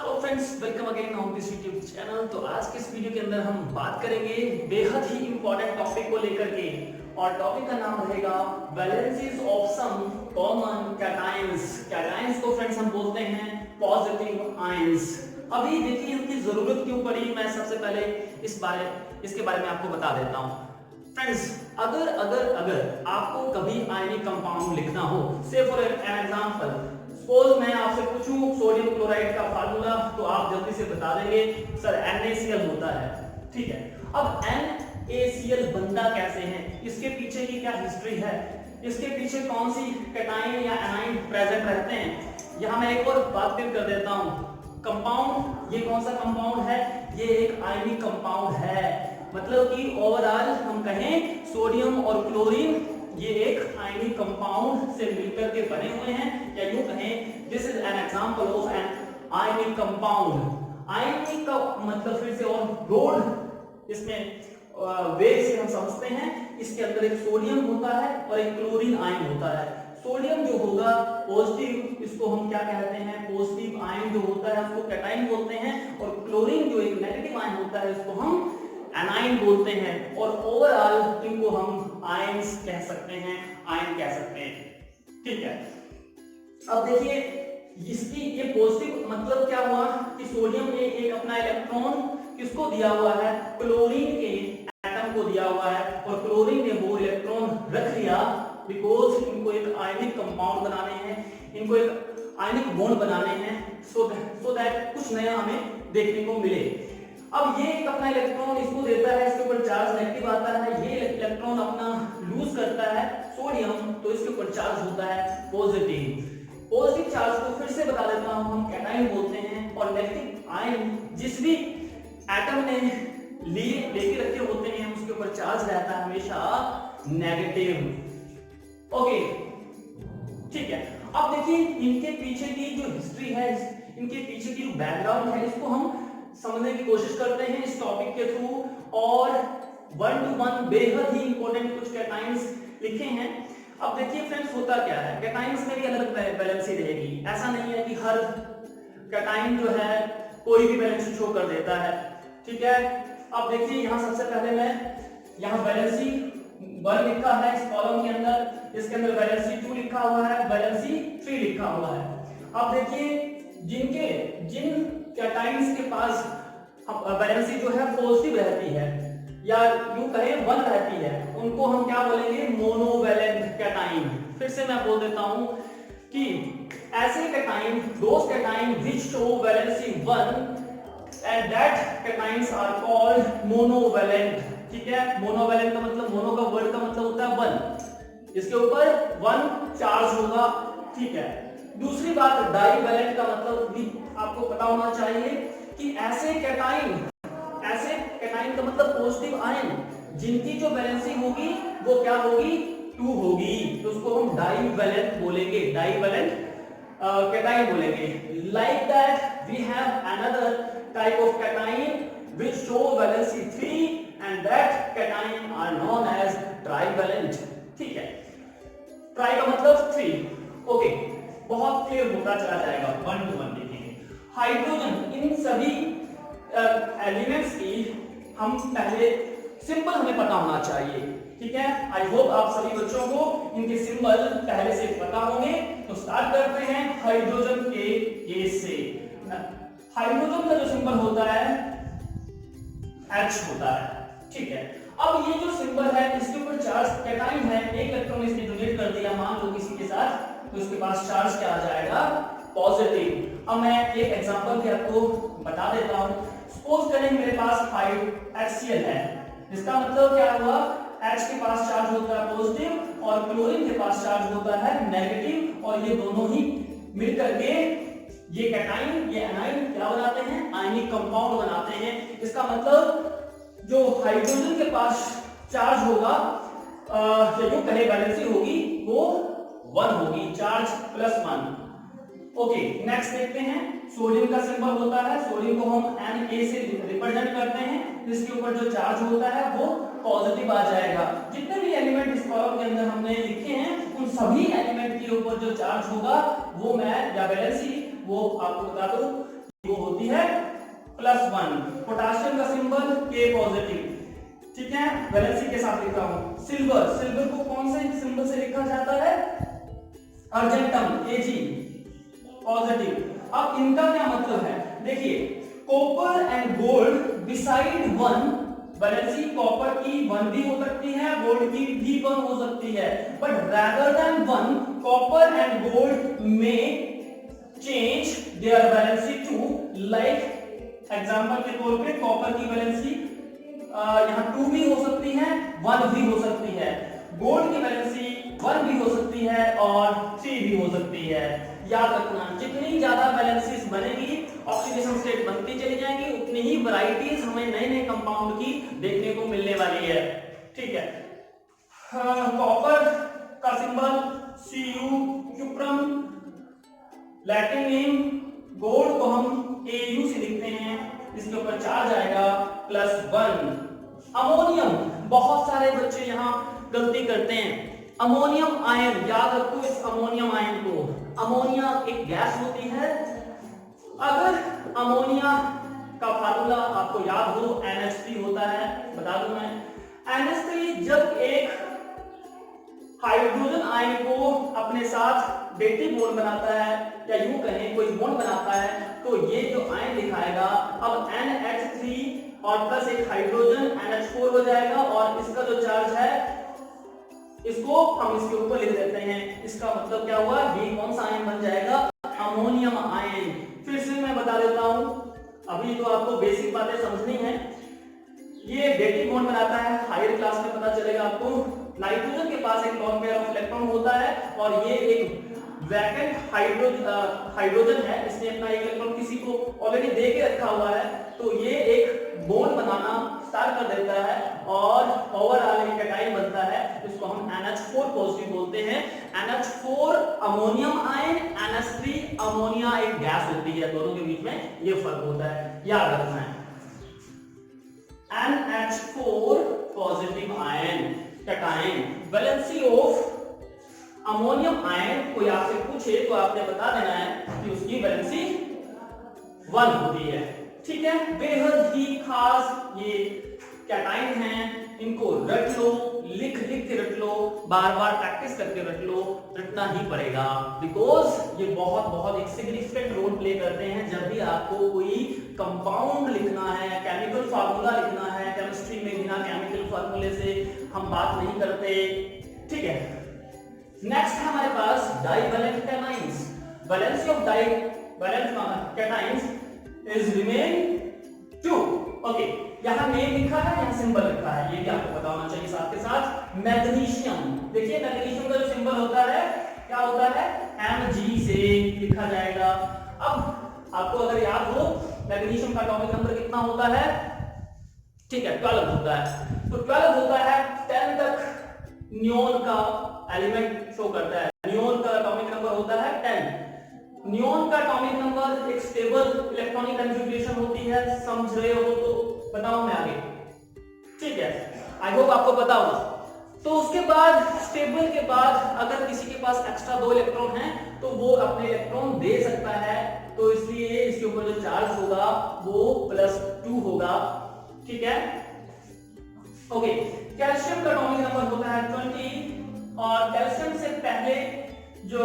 Hello friends, welcome again on this YouTube channel. तो आज के इस वीडियो के अंदर हम बात करेंगे बेहद ही इंपॉर्टेंट टॉपिक को लेकर के, और टॉपिक का नाम रहेगा valencies of some common cations. Cations को फ्रेंड्स हम बोलते हैं पॉजिटिव आयंस। अभी देखिए इनकी जरूरत क्यों पड़ी, मैं सबसे पहले इसके बारे में आपको बता देता हूँ। फ्रेंड्स, अगर अगर अगर आपको कभी आयनिक कंपाउंड लिखना हो, से फॉर एन एग्जांपल सपोज मैं आपसे पूछूं सोडियम क्लोराइड का फार्मूला, तो आप जल्दी से बता देंगे सर NaCl होता है। ठीक है, अब NaCl बनता कैसे है, इसके पीछे की क्या हिस्ट्री है, इसके पीछे कौन सी कैटायन या एनाइन प्रेजेंट रहते हैं। यहां मैं एक और बात फिर कर देता हूं। कंपाउंड, ये कौन सा कंपाउंड है, ये एक आयनिक कंपाउंड है। मतलब कि ओवरऑल हम कहें सोडियम और क्लोरीन ये एक आयनिक कंपाउंड से मिलकर के बने हुए हैं, या यूं कहें this is an example of an ionic compound. Ionic का मतलब फिर से और ब्रॉड इसमें वे से हम समझते हैं। इसके अंदर एक सोडियम होता है और एक क्लोरीन आयन होता है। सोडियम जो होगा पॉजिटिव, इसको हम क्या कहते हैं, पॉजिटिव आयन जो होता है उसको कैटायन बोलते हैं, और क्लोरीन जो एक नेगेटिव आयन होता है उसको हम एनाइन बोलते हैं। और ओवरऑल इनको हम आयंस कह सकते हैं, आयन कह सकते हैं। ठीक है, अब देखिए इसकी ये पॉजिटिव मतलब क्या हुआ कि सोडियम ने एक अपना इलेक्ट्रॉन किसको दिया हुआ है, क्लोरीन के एटम को दिया हुआ है, और क्लोरीन ने वो इलेक्ट्रॉन रख लिया बिकॉज इनको एक आयनिक कंपाउंड बनाने हैं, इनको एक आयनिक बॉन्ड बनाने हैं, सो दैट कुछ नया हमें देखने को मिले। अब ये एक अपना इलेक्ट्रॉन इसको देता है, इसके ऊपर चार्ज नेगेटिव आता है, ये इलेक्ट्रॉन अपना लूज करता है सोडियम, तो इसके ऊपर चार्ज होता है पॉजिटिव। पॉजिटिव चार्ज को फिर से बता देता हूं, हम कैटायन बोलते हैं, और नेगेटिव आयन जिस भी एटम ने लेके रखे होते हैं उसके ऊपर चार्ज रहता है हमेशा नेगेटिव। ओके, ठीक है। अब देखिए इनके पीछे की जो हिस्ट्री है, इनके पीछे की जो बैकग्राउंड है, इसको हम समझने की कोशिश करते हैं इस टॉपिक के थ्रू, और 1 to 1 बेहद ही इंपॉर्टेंट कुछ कैटायंस लिखे हैं। अब देखिए फ्रेंड्स, होता क्या है, कैटायंस में भी अलग वैलेंसी रहेगी। ऐसा नहीं है कि हर कैटायन जो है कोई भी वैलेंसी शो कर देता है। ठीक है, अब देखिए यहां सबसे पहले मैं यहां वैलेंसी 1 लिखा है इस कॉलम के अंदर, इसके अंदर वैलेंसी 2 लिखा हुआ है, वैलेंसी 3 लिखा हुआ है। अब देखिए जिन कैटायंस के पास वैलेंसी जो है पॉजिटिव रहती है, या यूं कहें 1 रहती है, उनको हम क्या बोलेंगे, मोनोवैलेंट कैटायन। फिर से मैं बोल देता हूं कि ऐसे cation, those cation which show valency 1 and that cations are called monovalent. ठीक है, मोनोवैलेंट का मतलब, मोनो का वर्ड का मतलब होता है 1, इसके ऊपर 1 चार्ज होगा। ठीक है, दूसरी बात डाइवैलेंट का मतलब भी आपको पता होना चाहिए कि ऐसे कैटायन का मतलब पॉजिटिव आयन जिनकी जो वैलेंसी होगी वो क्या होगी, 2 होगी, तो उसको हम डाइवैलेंट बोलेंगे, डाइवैलेंट कैटायन बोलेंगे। Like that we have another type of cation which show valency 3 and that cation are known as trivalent। ठीक है, ट्राई का मतलब 3। ओके, बहुत क्लियर होता चला जाएगा, 1 to 1 देखेंगे। हाइड्रोजन, इन सभी एलिमेंट्स की हम पहले सिंबल हमें पता होना चाहिए। ठीक है, आई होप आप सभी बच्चों को इनके सिंबल पहले से पता होंगे। तो स्टार्ट करते हैं हाइड्रोजन के केस से। हाइड्रोजन का जो सिंबल होता है H होता है। ठीक है, अब ये जो सिंबल है इसके ऊपर चार्ज कैटायन है, एक इलेक्ट्रॉन इसने डोनेट कर दिया मान लो किसी के साथ, तो इसके पास चार्ज क्या आ जाएगा, पॉजिटिव। अब मैं एक एग्जांपल भी आपको बता देता हूं। सपोज करें मेरे पास 5HCl है, इसका मतलब क्या हुआ, H के पास चार्ज होता है पॉजिटिव और क्लोरीन के पास चार्ज होता है नेगेटिव, और ये दोनों ही मिलकर के ये कैटायन ये एनाइन क्या बनाते हैं, आयनिक कंपाउंड बनाते हैं। इसका मतलब जो हाइड्रोजन के पास चार्ज होगा, जो कहे वैलेंसी होगी वो 1 होगी, चार्ज +1। ओके, नेक्स्ट देखते हैं। सोडियम का सिंबल होता है, सोडियम को हम Na से रिप्रेजेंट करते हैं, इसके ऊपर जो चार्ज होता है वो पॉजिटिव आ जाएगा। जितने भी एलिमेंट इस कॉलम के अंदर हमने लिखे हैं उन सभी एलिमेंट के ऊपर जो चार्ज होगा वो मैं या वैलेंसी वो आपको बता दूं वो होती है +1। पोटाशियम का सिंबल K पॉजिटिव, ठीक है, वैलेंसी के साथ लिख रहा हूं। सिल्वर, सिल्वर को कौन से सिंबल से लिखा जाता है? Argentum, Ag positive. अब इनका क्या मतलब है? देखिए, copper and gold beside 1, valency copper की 1 भी हो सकती है, गोल्ड की भी 1 हो सकती है, but rather than 1 copper and gold में change their valency two, like example के तौर पे कॉपर की वैलेंसी यहाँ 2 भी हो सकती है, 1 भी हो सकती है, गोल्ड की वैलेंसी 1 भी हो सकती है और 3 भी हो सकती है। याद रखना, जितनी ज्यादा वैलेंसीज बनेगी, ऑक्सीडेशन स्टेट बनती चली जाएंगी, उतनी ही वैरायटीज हमें नए नए कंपाउंड की देखने को मिलने वाली है, ठीक है। कॉपर का symbol Cu, cuprum, Latin name. Gold को हम Au से लिखते हैं, इसके ऊपर चार्ज आएगा +1। अमोनियम, बहुत सारे बच्चे यहाँ गलती करते हैं। अमोनियम आयन, याद रखो इस अमोनियम आयन को। अमोनिया एक गैस होती है। अगर अमोनिया का फार्मूला आपको याद हो, NH3 होता है, बता दूं मैं। NH3 जब एक हाइड्रोजन आयन को अपने साथ डेटिव बॉन्ड बनाता है, या यूं कहें कोई बॉन्ड बनाता है, तो ये जो आयन दिखाएगा, अब NH3 और प्लस एक हाइड्रोजन NH4 हो जाएगा, और इसका जो चार्ज है इसको हम इसके ऊपर लिख देते हैं। इसका मतलब क्या हुआ? ये कौन सा आयन बन जाएगा? Ammonium ion. फिर से मैं बता देता हूं, अभी तो आपको बेसिक बातें समझनी है। ये डेटिव बॉन्ड बनाता है, हायर क्लास में पता चलेगा आपको। नाइट्रोजन के पास एक लोन पेयर ऑफ इलेक्ट्रॉन होता है, और ये एक वैकेंट हाइड्रोजन है, इसने अपना एक इलेक्ट्रॉन किसी को ऑलरेडी दे के रखा हुआ है, तो ये एक बॉन्ड बनाना स्टार्ट कर देता है और ओवरऑल एक कैटाइन बनता है, जिसको हम NH4 पॉजिटिव बोलते हैं। NH4 ammonium ion, NH3 ammonia एक गैस होती है, दोनों के बीच में ये फर्क होता है, याद रखना है। NH4 positive ion cation, valency of ammonium ion कोई आपसे पूछे तो आपने बता देना है कि उसकी वैलेंसी 1 होती है, ठीक है। बेहद ही खास ये कैटाइन हैं, इनको रट लो, लिख लिख के रट लो, बार बार प्रैक्टिस करके रट लो, रटना ही पड़ेगा, बिकॉज ये बहुत बहुत एक सिग्निफिकेंट रोल प्ले करते हैं जब भी आपको कोई कंपाउंड लिखना है, केमिकल फार्मूला लिखना है। केमिस्ट्री में बिना केमिकल फार्मूले से हम बात नहीं करते, ठीक है। नेक्स्ट है हमारे पास divalent cations. Valency of divalent cations is remain 2। Okay, यहां नेम लिखा है, यहां सिंबल लिखा है, ये भी आपको पता होना चाहिए साथ के साथ। मैग्नीशियम, देखिए मैग्नीशियम का जो सिंबल होता है क्या होता है? Mg से लिखा जाएगा। अब आपको अगर याद हो, मैग्नीशियम का एटॉमिक नंबर कितना होता है? ठीक है, 12 होता है। तो 12 होता है, 10 तक नियोन का एलिमेंट शो करता है। नियोन का एटॉमिक नंबर होता है 10। नियोन का एटॉमिक नंबर एक स्टेबल इलेक्ट्रॉनिक कॉन्फ़िगरेशन होती है, समझ रहे हो तो बताओ मैं आगे, ठीक है। आई होप आपको पता होगा। तो उसके बाद स्टेबल के बाद अगर किसी के पास एक्स्ट्रा 2 इलेक्ट्रॉन हैं तो वो अपने इलेक्ट्रॉन दे सकता है, तो इसलिए इसके ऊपर जो चार्ज होगा वो +2 होगा, ठीक है। ओके, कैल्शियम का एटॉमिक नंबर होता है 20, और कैल्शियम से पहले जो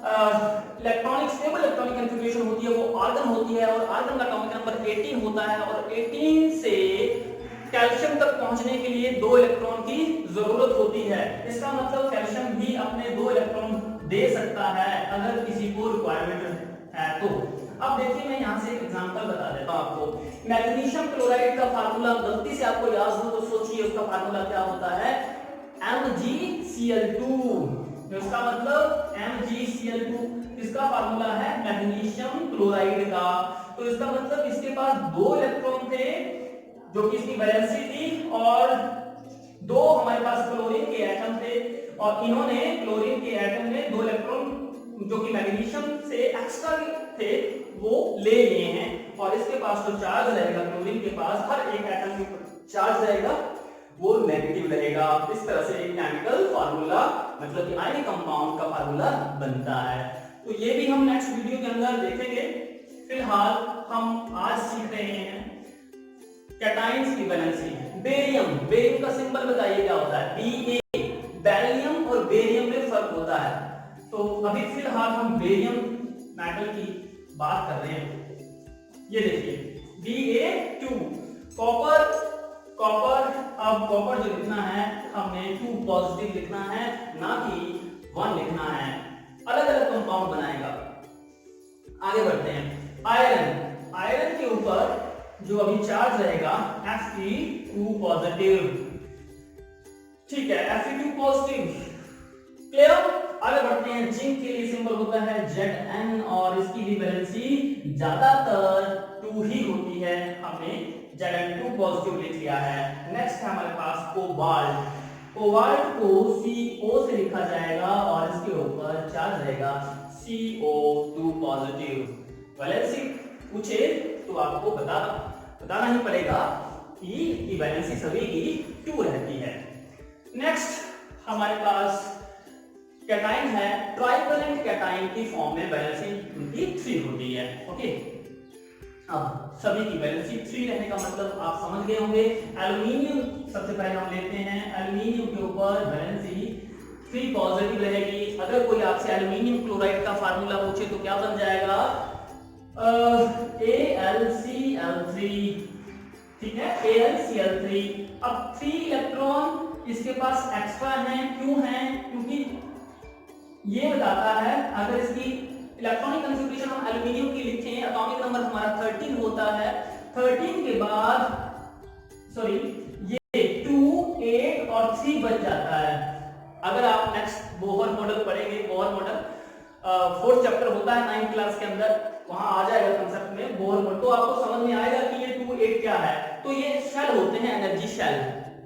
इलेक्ट्रॉनिक स्टेबल इलेक्ट्रॉनिक कॉन्फ़िगरेशन होती है वो आर्गन होती है, और आर्गन का एटॉमिक नंबर 18 होता है, और 18 से कैल्शियम तक पहुंचने के लिए 2 इलेक्ट्रॉन की जरूरत होती है। इसका मतलब कैल्शियम भी अपने 2 इलेक्ट्रॉन दे सकता है अगर किसी को रिक्वायरमेंट है तो। अब देखिए, मैं यहां से एक एग्जांपल बता देता हूं आपको। मैग्नीशियम क्लोराइड का फार्मूला गलती से आपको याद हो तो सोचिए उसका फार्मूला क्या होता है? MgCl2। इसका मतलब MgCl2 इसका फार्मूला है मैग्नीशियम क्लोराइड का। तो इसका मतलब इसके पास 2 इलेक्ट्रॉन थे जो कि इसकी वैलेंसी थी, और 2 हमारे पास क्लोरीन के एटम थे, और इन्होंने क्लोरीन के एटम में 2 इलेक्ट्रॉन जो कि मैग्नीशियम से एक्स्ट्रा थे वो ले लिए हैं, और इसके पास जो चार्ज रहेगा क्लोरीन के पास हर एक एटम के ऊपर चार्ज रहेगा वो नेगेटिव रहेगा। इस तरह से एक केमिकल फार्मूला मतलब कि आयनिक कंपाउंड का फार्मूला बनता है। तो ये भी हम नेक्स्ट वीडियो के अंदर देखेंगे फिलहाल हम आज सीख रहे हैं कैटाइंस की वैलेंसी। बेरियम, बेरियम का सिंबल बताइए क्या होता है? Ba। बेरिलियम और बेरियम में फर्क होता है। तो अभी फिलहाल हम बेरियम मेटल की बात कर रहे हैं। ये देखिए Ba2। कॉपर, कॉपर, अब कॉपर जो लिखना है हमने 2 पॉजिटिव लिखना है, ना कि 1 लिखना है। अलग अलग कंपाउंड बनाएगा। आगे बढ़ते हैं। आयरन, आयरन के ऊपर जो अभी चार्ज रहेगा Fe2 पॉजिटिव। ठीक है, Fe2 पॉजिटिव, क्लियर। आगे बढ़ते हैं। जिंक के लिए सिंबल होता है Zn और इसकी भी वैलेंसी ज्यादातर 2 ही होती है। हमने Zn2 पॉजिटिव लिख लिया है। नेक्स्ट है हमारे पास कोबाल्ट। कोबाल्ट को Co से लिखा जाएगा और इसके ऊपर चार्ज रहेगा CO2 पॉजिटिव। वैलेंसी पूछे तो आपको बताना ही पड़ेगा कि वैलेंसी सभी की 2 रहती है। नेक्स्ट हमारे पास कैटाइन है। ट्राइवेलेंट कैटाइन की फॉर्म में वैलेंसी उनकी 3 होती है। ओके, अब सभी की वैलेंसी 3 रहने का मतलब आप समझ गए होंगे। एल्युमिनियम सबसे पहले हम लेते हैं। एल्युमिनियम के ऊपर वैलेंसी 3 पॉजिटिव रहेगी। अगर कोई आपसे एल्युमिनियम क्लोराइड का फार्मूला पूछे तो क्या बन जाएगा? AlCl3। ठीक है, AlCl3। अब 3 इलेक्ट्रॉन इसके पास एक्स्ट्रा हैं। क्यों हैं? क्योंकि ये बताता है अगर इसकी इलेक्ट्रॉनिक कॉन्फ़िगरेशन हम एल्युमिनियम की लिखें, एटॉमिक नंबर हमारा 13 होता है। 13 के बाद सॉरी ये 2, 8 और 3 बच जाता है। अगर आप नेक्स्ट बोहर मॉडल पढ़ेंगे, बोहर मॉडल 4th चैप्टर होता है 9th क्लास के अंदर, वहां आ जाएगा कंसेप्ट में बोहर मॉडल, तो आपको समझ में आएगा कि ये 2, 8 क्या है। तो ये शेल होते हैं, एनर्जी शेल।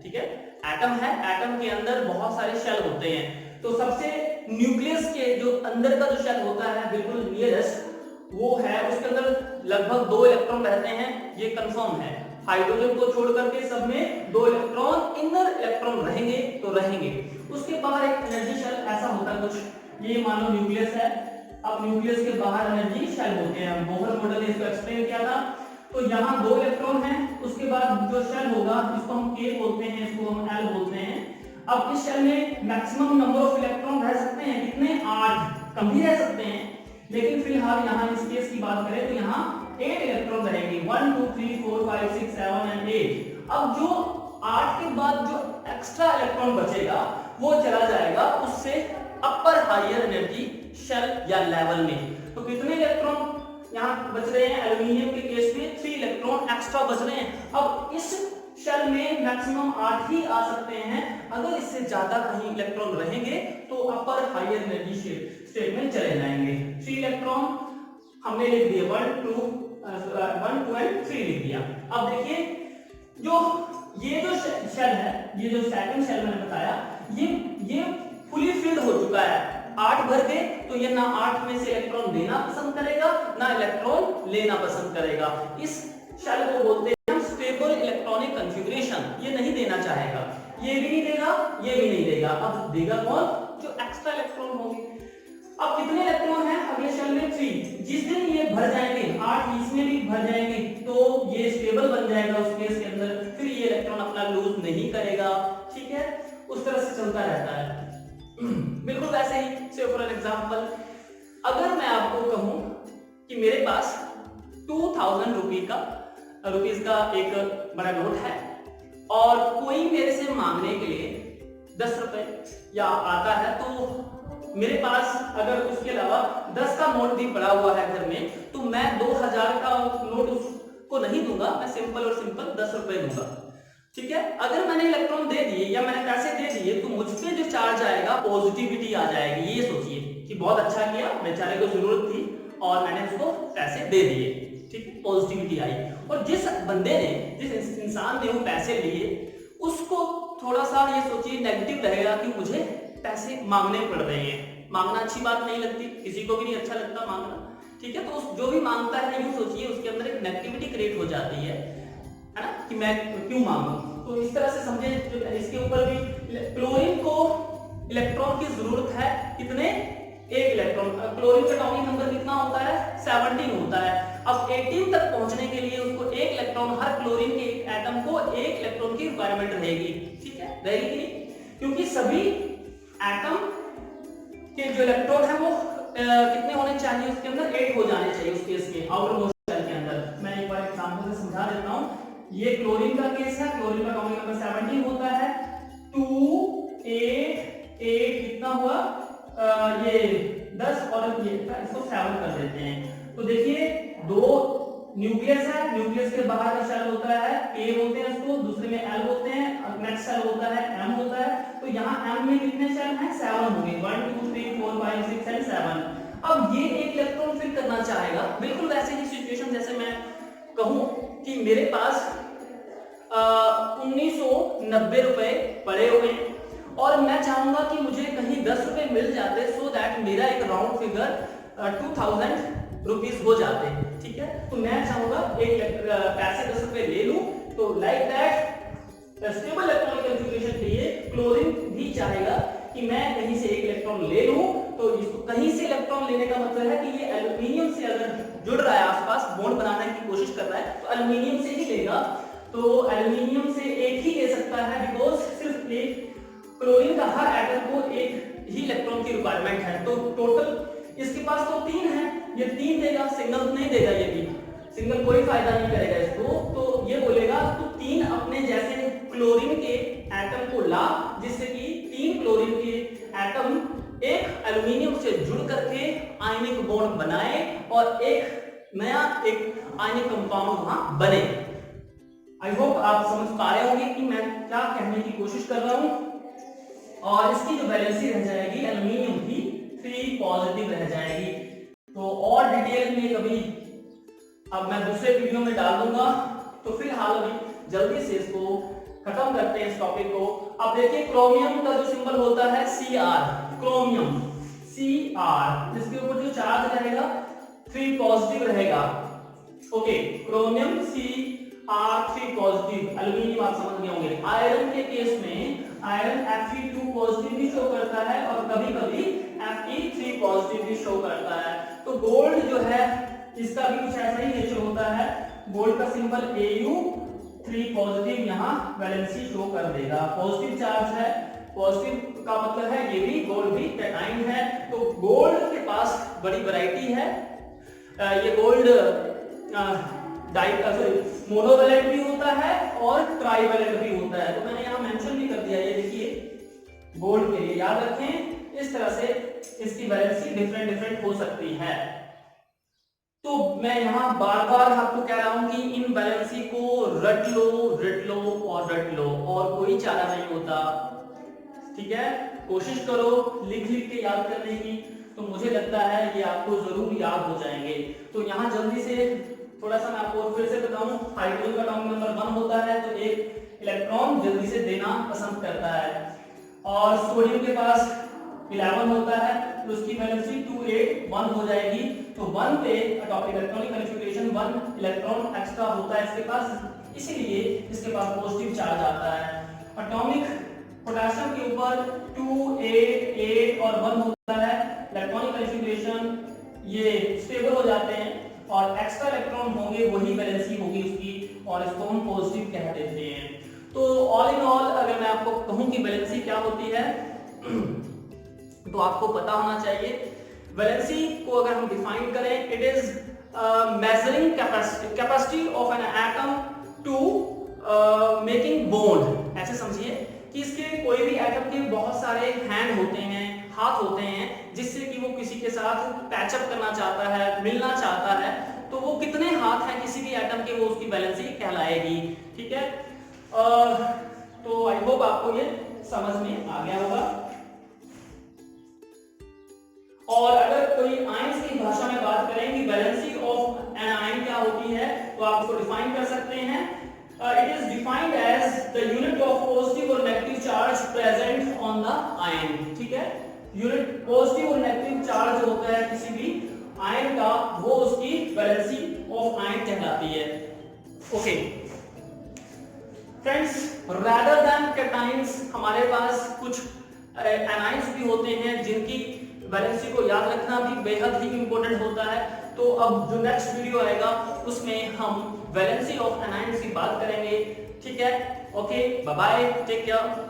ठीक है, एटम है, एटम के अंदर बहुत सारे शेल होते हैं। तो सबसे न्यूक्लियस के जो अंदर का जो शेल होता है बिल्कुल नियरेस्ट वो है, उसके अंदर लगभग 2 इलेक्ट्रॉन रहते हैं, ये कंफर्म है। हाइड्रोजन को छोड़ करके सब में 2 इलेक्ट्रॉन, इनर इलेक्ट्रॉन रहेंगे तो रहेंगे। उसके बाहर एक एनर्जी शेल ऐसा होता है कुछ, ये मान लो न्यूक्लियस है। अब न्यूक्लियस के बाहर एनर्जी शेल होते हैं। बोहर मॉडल ने इसको एक्सप्लेन किया था। तो यहाँ 2 इलेक्ट्रॉन हैं, उसके बाद जो शेल होगा जिसको हम K बोलते हैं, इसको हम L बोलते हैं। अब इस शेल में मैक्सिमम नंबर ऑफ इलेक्ट्रॉन रह सकते हैं कितने? 8, कम भी रह सकते हैं। लेकिन फिलहाल यहाँ इस केस की बात करें तो यहाँ 8 इलेक्ट्रॉन रहेंगे। 1 2 3 4 5 6 7 एंड 8। अब जो 8 के बाद जो एक्स्ट्रा इलेक्ट्रॉन बचेगा वो चला जाएगा उससे अपर हायर एनर्जी शेल या लेवल में। तो कितने इलेक्ट्रॉन यहाँ बच रहे हैं? एल्युमिनियम के केस में 3 इलेक्ट्रॉन एक्स्ट्रा बच रहे हैं। अब इस शेल में मैक्सिमम 8 ही आ सकते हैं। अगर इससे ज्यादा कहीं इलेक्ट्रॉन रहेंगे तो अपर हायर एनर्जी स्टेट में चले जाएंगे। 3 इलेक्ट्रॉन हमने लिख दिए, 1 2 एंड 3 लिख दिया। अब देखिए ये जो शेल है, ये जो सेकंड शेल मैंने बताया, ये फुली फिल्ड हो चुका है। 8 भर गए तो ये ना 8 में से इलेक्ट्रॉन देना पसंद करेगा ना इलेक्ट्रॉन लेना पसंद करेगा। इस शेल को बोलते हैं स्टेबल इलेक्ट्रॉनिक कॉन्फ़िगरेशन। ये नहीं देना चाहेगा, ये भी नहीं देगा, ये भी नहीं देगा। अब देगा कौन? जो एक्स्ट्रा इलेक्ट्रॉन होंगे। अब कितने इलेक्ट्रॉन हैं अगले शेल में? 3। जिस दिन ये भर जाएंगे, 8 इसमें भी भर जाएंगे, तो ये स्टेबल बन जाएगा उस केस के अंदर। फिर ये इलेक्ट्रॉन अपना लूज नहीं करेगा। ठीक है, उस तरह से चलता रहता है। बिल्कुल वैसे ही, से फॉर एन एग्जांपल, अगर मैं आपको कहूं कि मेरे पास 2000 रुपीस का एक बड़ा नोट है और कोई मेरे से मांगने के लिए 10 रुपए या आता है, तो मेरे पास अगर उसके अलावा 10 का नोट भी पड़ा हुआ है घर में, तो मैं 2000 का नोट उसको नहीं दूंगा, मैं सिंपल और सिंपल 10 रुपए दूंगा। ठीक है, अगर मैंने इलेक्ट्रॉन दे दिए या मैंने पैसे दे दिए तो मुझ पे जो चार्ज आएगा पॉजिटिविटी आ जाएगी। ये सोचिए कि बहुत अच्छा किया, बेचारे को जरूरत थी और मैंने उसको पैसे दे दिए। ठीक है, पॉजिटिविटी आई। और जिस बंदे ने, जिस इंसान ने वो पैसे लिए, उसको थोड़ा सा ये सोचिए नेगेटिव रहेगा कि मुझे पैसे मांगने पड़ रहे हैं। मांगना अच्छी बात नहीं लगती, किसी को भी नहीं अच्छा लगता मांगना। ठीक है, तो जो भी मांगता है यूं सोचिए उसके अंदर एक नेगेटिविटी क्रिएट हो जाती है ना, कि मैं क्यों मांगू। तो इस तरह से समझे। इसके ऊपर भी क्लोरीन को इलेक्ट्रॉन की जरूरत है कितने? एक इलेक्ट्रॉन। क्लोरीन का एटॉमिक नंबर कितना होता है 17 होता है। अब 18 तक पहुंचने के लिए उसको एक इलेक्ट्रॉन, हर क्लोरीन के एक एटम को एक इलेक्ट्रॉन की रिक्वायरमेंट रहेगी, ठीक है, रहेगी कि नहीं, क्योंकि सभी एटम के जो इलेक्ट्रॉन है वो कितने होने चाहिए उसके अंदर 8 हो जाने चाहिए उस केस में आउटर मोस्ट शेल के अंदर। मैं एक बार एग्जांपल से समझा देता हूं। ये क्लोरीन का केस है, क्लोरीन का एटॉमिक नंबर 17 होता है। 2 8 8 कितना हुआ, ये 10 और ये इसको 7 कर देते हैं। तो देखिए दो न्यूक्लियस है, न्यूक्लियस के बाहर का शेल होता है A बोलते हैं इसको, दूसरे में L बोलते हैं, नेक्स्ट शेल होता है M होता है। तो यहाँ M में कितने शेल हैं 7 होंगे, 1 2 3 4 5 6 एंड 7। अब ये एक इलेक्ट्रॉन फिल करना चाहेगा, बिल्कुल वैसे ही सिचुएशन जैसे मैं कहूं कि मेरे पास 1990 रुपए पड़े हुए हैं और मैं चाहूंगा कि मुझे कहीं 10 रुपए मिल जाते, सो दैट मेरा एक राउंड फिगर 2000 रुपीस हो जाते, ठीक है। तो मैं चाहूंगा एक पैसे 10 रुपए ले लूं। तो like that stable electronic configuration के लिए क्लोरीन भी चाहेगा कि मैं कहीं से एक इलेक्ट्रॉन ले लूं। तो इसको कहीं से इलेक्ट्रॉन लेने का मतलब है कि ये एल्युमिनियम से अगर जुड़ रहा है, आसपास बॉन्ड बनाने की कोशिश कर रहा है, तो एल्युमिनियम से ही लेगा। तो एल्युमिनियम से एक ही ले सकता है, बिकॉज सिर्फ एक क्लोरीन का हर एटम को एक ही इलेक्ट्रॉन की रिक्वायरमेंट है। तो टोटल इसके पास तो 3 है, ये 3 देगा, सिंगल नहीं देगा, ये भी सिंगल कोई फायदा नहीं करेगा इसको। तो ये बोलेगा तू 3 अपने जैसे क्लोरीन के एटम को ला, जिससे कि 3 क्लोरीन के एटम एक एल्युमिनियम से जुड़ करके आयनिक बॉन्ड बनाए और एक नया एक आयनिक कंपाउंड वहां बने। आई होप आप समझ पा रहे होंगे कि मैं क्या कहने की कोशिश कर रहा हूं। और इसकी जो वैलेंसी रह जाएगी एल्युमिनियम की 3 पॉजिटिव रह जाएगी। तो और डिटेल में कभी अब मैं दूसरे वीडियो में डाल दूंगा। तो फिलहाल अभी जल्दी से इसको खत्म करते हैं इस टॉपिक को। अब देखिए क्रोमियम का जो सिंबल होता है Cr, क्रोमियम Cr, जिसके ऊपर जो चार्ज रहेगा 3 पॉजिटिव रहेगा। Okay, chromium Cr3 positive, aluminium आप समझ गए होंगे। आयरन के केस में आयरन Fe2 पॉजिटिव भी शो करता है और कभी-कभी Fe3 पॉजिटिव भी शो करता है। तो गोल्ड जो है इसका भी कुछ ऐसा ही नेचर होता है। गोल्ड का सिंबल Au3 पॉजिटिव यहाँ वैलेंसी शो कर देगा, पॉजिटिव चार्ज है। पॉजिटिव का मतलब है ये भी गोल्ड भी कैटाइन है। तो गोल्ड के पास बड़ी वैरायटी है। ये गोल्ड मोनोवैलेंट भी होता है और ट्राइवैलेंट भी होता है। तो मैंने यहाँ मेंशन भी कर दिया, ये देखिए गोल्ड के लिए याद रखें। इस तरह से इसकी वैलेंसी डिफरेंट हो सकती है। तो मैं यहाँ बार बार आपको कह रहा हूं कि इन वैलेंसी को रट लो और रट लो, और कोई चारा नहीं होता, ठीक है। कोशिश करो लिख के याद करने की, तो मुझे लगता है ये आपको जरूर याद हो जाएंगे। तो यहाँ जल्दी से थोड़ा सा मैं आपको फिर से बताऊं, हाइड्रोजन का एटॉमिक नंबर 1 होता है, तो एक इलेक्ट्रॉन जल्दी से देना पसंद करता है। और सोडियम के पास 11 होता है, तो उसकी वैलेंसी 2 8 1 हो जाएगी। तो 1 पे atomic electronic configuration 1 electron extra होता है इसके पास, इसीलिए इसके पास पॉजिटिव चार्ज आता है। एटॉमिक पोटेशियम के ऊपर 2 8 8 और 1 होता है, इलेक्ट्रॉनिक कॉन्फ़िगरेशन ये स्टेबल हो जाते हैं और एक्स्ट्रा इलेक्ट्रॉन होंगे, वही वैलेंसी होगी उसकी, और इसको हम पॉजिटिव कह देते हैं। तो ऑल इन ऑल अगर मैं आपको कहूं कि वैलेंसी क्या होती है तो आपको पता होना चाहिए। वैलेंसी को अगर हम डिफाइन करें, it is measuring capacity of an atom to making bond. ऐसे समझिए कि इसके कोई भी एटम के बहुत सारे हैंड होते हैं, हाथ होते हैं, जिससे कि वो किसी के साथ पैचअप करना चाहता है, मिलना चाहता है, तो वो कितने हाथ हैं किसी भी एटम के, वो उसकी वैलेंसी कहलाएगी, ठीक है। तो आई होप आपको ये समझ में आ गया होगा। और अगर कोई आयंस की भाषा में बात करें कि वैलेंसी ऑफ एन आयन क्या होती है, तो आप इसको डिफाइन कर सकते हैं। It is defined as the unit of positive और negative charge present on the ion, ठीक है। यूनिट पॉजिटिव और नेगेटिव चार्ज होता है किसी भी आयन का, वो उसकी वैलेंसी ऑफ आयन कहलाती है। Okay friends, rather than cations हमारे पास कुछ एनाइंस भी होते हैं जिनकी वैलेंसी को याद रखना भी बेहद ही इंपॉर्टेंट होता है। तो अब जो नेक्स्ट वीडियो आएगा उसमें हम वैलेंसी ऑफ एनाइंस की बात करेंगे। ठीक है, okay, bye bye, take care.